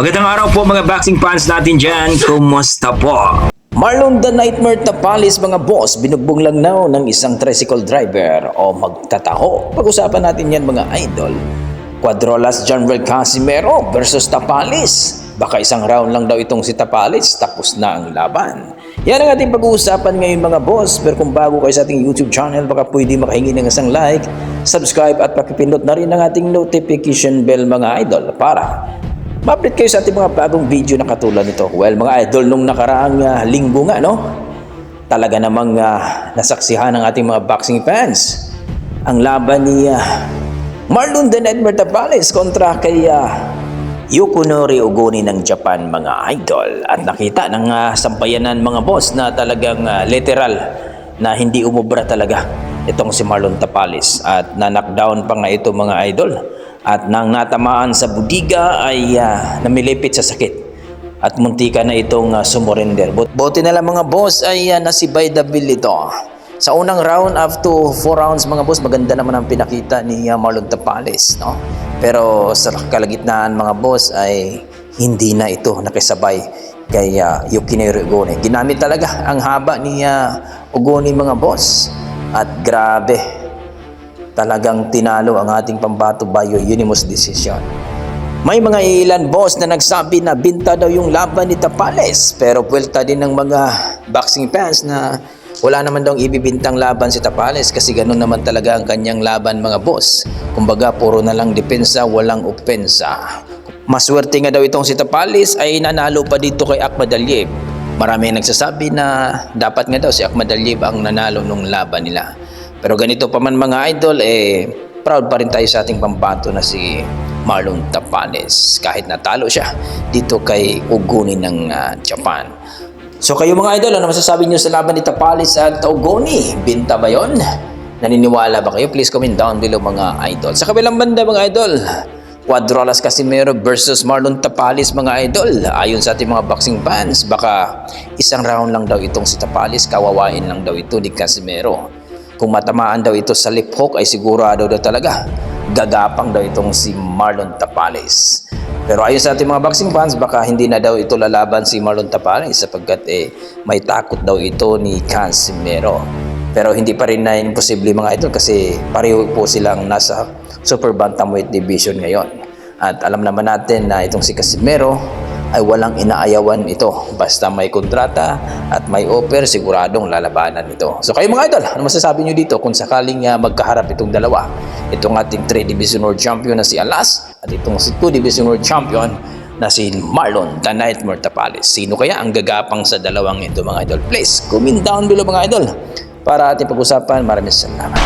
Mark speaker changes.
Speaker 1: Magandang araw po mga boxing fans natin dyan. Kumusta po? Marlon the Nightmare Tapalis mga boss, binugbog lang now ng isang tricycle driver o magtataho. Pag-usapan natin yan mga idol. Cuadrolas General Casimero versus Tapalis. Baka isang round lang daw itong si Tapalis, tapos na ang laban. Yan ang ating pag-uusapan ngayon mga boss. Pero kung bago kayo sa ating YouTube channel, baka pwede makahingi ng isang like, subscribe at pakipindot na rin ang ating notification bell mga idol para ma-update kayo sa ating mga bagong video na katulad nito. Well mga idol, nung nakaraang linggo nga no, talaga namang nasaksihan ng ating mga boxing fans ang laban ni Marlon the Nightmare Tapalis kontra kay Yukinori Ogoni ng Japan mga idol. At nakita ng sampayanan mga boss na talagang literal na hindi umubra talaga itong si Marlon Tapalis at na-knockdown pa nga ito mga idol. At nang natamaan sa budiga ay namilipit sa sakit at muntika na itong sumurrender. Buti na lang mga boss ay nasibay the bill ito. Sa unang round up to 4 rounds mga boss, maganda naman ang pinakita ni Marlon Tapalis, no? Pero sa kalagitnaan mga boss ay hindi na ito nakisabay kay Yukinori Ogoni. Ginamit talaga ang haba ni Ogoni mga boss at grabe. Talagang tinalo ang ating pambato by unanimous decision. May mga ilan boss na nagsabi na binta daw yung laban ni Tapalis. Pero puwelta din ng mga boxing fans na wala naman daw ibibintang laban si Tapalis kasi ganun naman talaga ang kanyang laban mga boss. Kumbaga puro na lang depensa, walang opensa. Maswerte nga daw itong si Tapalis ay nanalo pa dito kay Akhmad Aliyev. Marami nagsasabi na dapat nga daw si Akhmad Aliyev ang nanalo nung laban nila. Pero ganito pa man mga idol, proud pa rin tayo sa ating pambato na si Marlon Tapalis. Kahit natalo siya dito kay Ogoni ng Japan. So kayo mga idol, ano masasabi niyo sa laban ni Tapalis at Ogoni? Binta ba yon? Naniniwala ba kayo? Please comment down below mga idol. Sa kabilang banda mga idol, Cuadrolas Casimero versus Marlon Tapalis mga idol. Ayon sa ating mga boxing fans, baka isang round lang daw itong si Tapalis, kawawain lang daw ito ni Casimero. Kung matamaan daw ito sa lip hook ay sigurado daw talaga gagapang daw itong si Marlon Tapalis. Pero ayon sa ating mga boxing fans, baka hindi na daw ito lalaban si Marlon Tapalis sapagkat may takot daw ito ni Casimero. Pero hindi pa rin na imposible mga idol kasi pareho po silang nasa super bantamweight division ngayon. At alam naman natin na itong si Casimero ay walang inaayawan ito. Basta may kontrata at may offer, siguradong lalabanan ito. So kayo mga idol, ano masasabi nyo dito kung sakaling magkaharap itong dalawa? Itong ating 3 Division World Champion na si Alas at itong si 2 Division World Champion na si Marlon the Nightmare Tapalis. Sino kaya ang gagapang sa dalawang ito mga idol? Please, comment down below mga idol para ating pag-usapan. Maraming salamat.